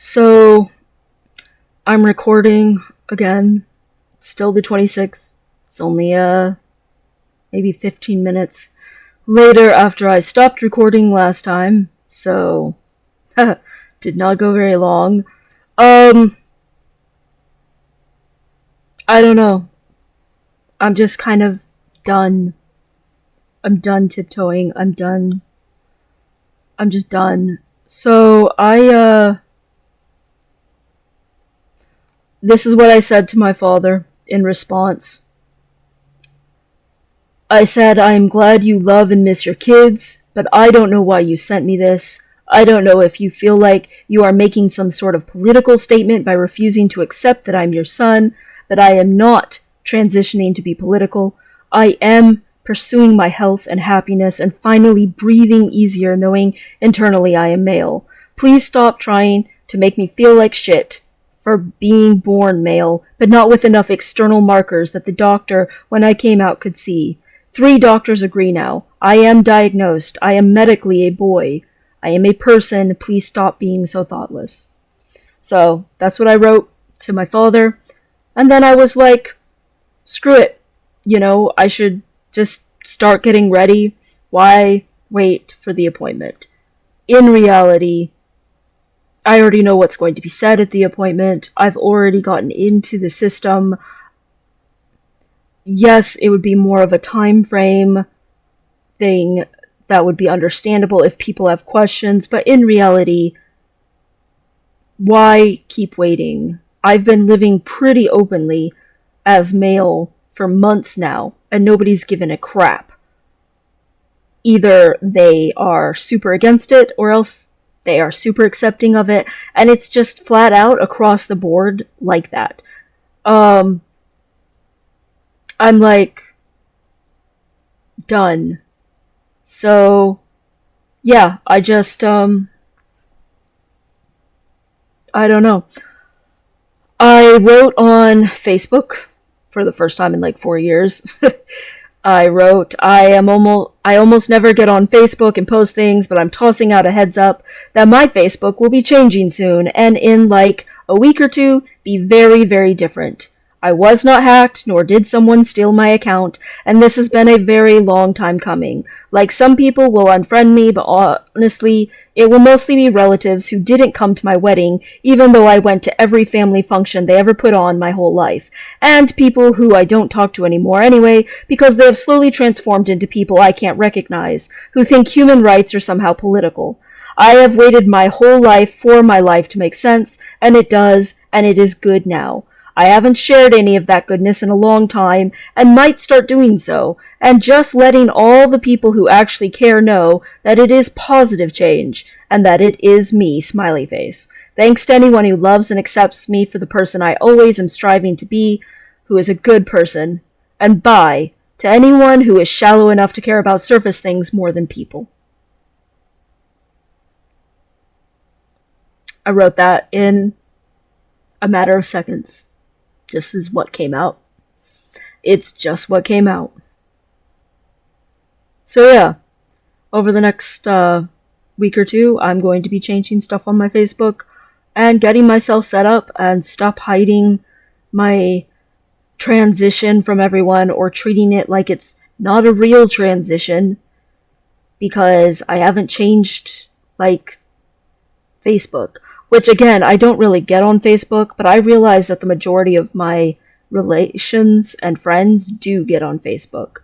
So, I'm recording again. It's still the 26th. It's only, maybe 15 minutes later after I stopped recording last time. So, did not go very long. I don't know. I'm just kind of done. I'm done tiptoeing. I'm done. I'm just done. So, this is what I said to my father in response. I said, I am glad you love and miss your kids, but I don't know why you sent me this. I don't know if you feel like you are making some sort of political statement by refusing to accept that I'm your son, but I am not transitioning to be political. I am pursuing my health and happiness and finally breathing easier knowing internally I am male. Please stop trying to make me feel like shit for being born male, but not with enough external markers that the doctor, when I came out, could see. 3 doctors agree now. I am diagnosed. I am medically a boy. I am a person. Please stop being so thoughtless. So, that's what I wrote to my father. And then I was like, screw it. I should just start getting ready. Why wait for the appointment? In reality, I already know what's going to be said at the appointment. I've already gotten into the system. Yes, it would be more of a time frame thing that would be understandable if people have questions, but in reality, why keep waiting? I've been living pretty openly as male for months now, and nobody's given a crap. Either they are super against it, or else they are super accepting of it, and it's just flat out across the board like that. I'm like, done. So, yeah, I just, I don't know. I wrote on Facebook for the first time in like 4 years. I wrote, I almost never get on Facebook and post things, but I'm tossing out a heads up that my Facebook will be changing soon, and in like a week or two, be very, very different. I was not hacked, nor did someone steal my account, and this has been a very long time coming. Like, some people will unfriend me, but honestly, it will mostly be relatives who didn't come to my wedding, even though I went to every family function they ever put on my whole life, and people who I don't talk to anymore anyway, because they have slowly transformed into people I can't recognize, who think human rights are somehow political. I have waited my whole life for my life to make sense, and it does, and it is good now. I haven't shared any of that goodness in a long time, and might start doing so, and just letting all the people who actually care know that it is positive change, and that it is me, smiley face. Thanks to anyone who loves and accepts me for the person I always am striving to be, who is a good person, and bye to anyone who is shallow enough to care about surface things more than people. I wrote that in a matter of seconds. Just is what came out. It's just what came out. So yeah, over the next week or two, I'm going to be changing stuff on my Facebook and getting myself set up and stop hiding my transition from everyone or treating it like it's not a real transition, because I haven't changed, like, Facebook. Which, again, I don't really get on Facebook, but I realize that the majority of my relations and friends do get on Facebook.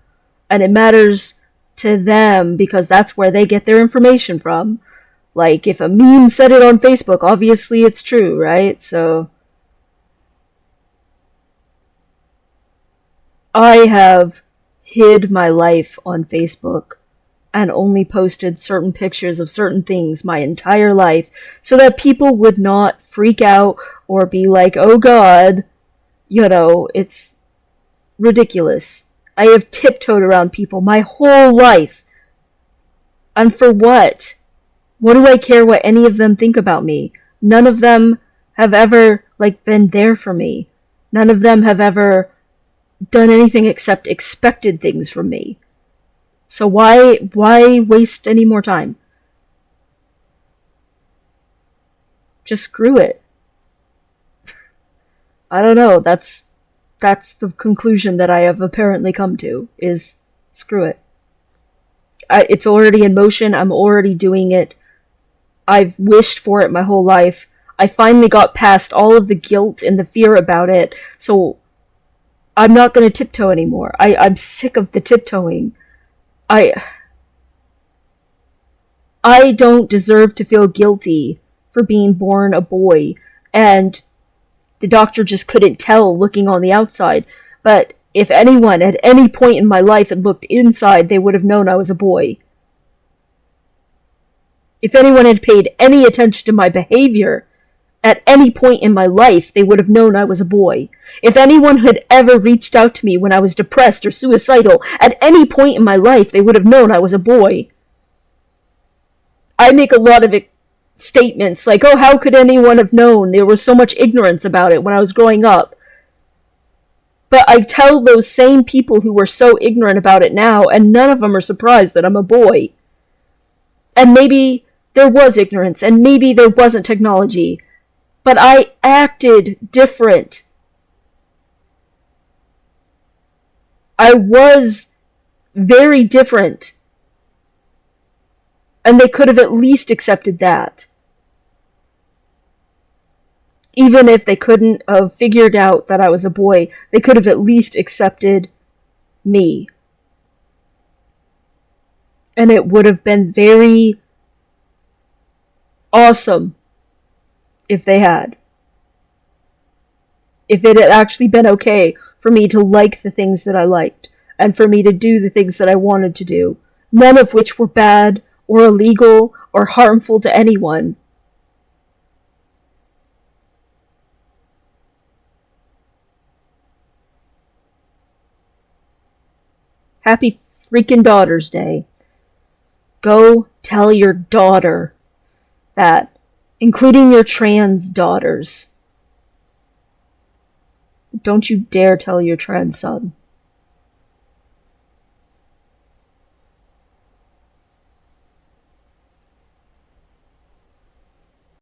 And it matters to them because that's where they get their information from. Like, if a meme said it on Facebook, obviously it's true, right? So, I have hid my life on Facebook and only posted certain pictures of certain things my entire life so that people would not freak out or be like, oh god, it's ridiculous. I have tiptoed around people my whole life. And for what? What do I care what any of them think about me? None of them have ever, been there for me. None of them have ever done anything except expected things from me. So why waste any more time? just screw it. I don't know, that's the conclusion that I have apparently come to, is screw it. It's already in motion, I'm already doing it. I've wished for it my whole life. I finally got past all of the guilt and the fear about it, so I'm not going to tiptoe anymore. I'm sick of the tiptoeing. I don't deserve to feel guilty for being born a boy, and the doctor just couldn't tell looking on the outside. But if anyone at any point in my life had looked inside, they would have known I was a boy. If anyone had paid any attention to my behavior at any point in my life, they would have known I was a boy. If anyone had ever reached out to me when I was depressed or suicidal, at any point in my life, they would have known I was a boy. I make a lot of statements like, oh, how could anyone have known? There was so much ignorance about it when I was growing up. But I tell those same people who were so ignorant about it now, and none of them are surprised that I'm a boy. And maybe there was ignorance, and maybe there wasn't technology, but I acted different. I was very different. And they could have at least accepted that. Even if they couldn't have figured out that I was a boy, they could have at least accepted me. And it would have been very awesome if they had. If it had actually been okay for me to like the things that I liked, and for me to do the things that I wanted to do, none of which were bad or illegal or harmful to anyone. Happy freaking Daughter's Day. Go tell your daughter that, including your trans daughters. Don't you dare tell your trans son.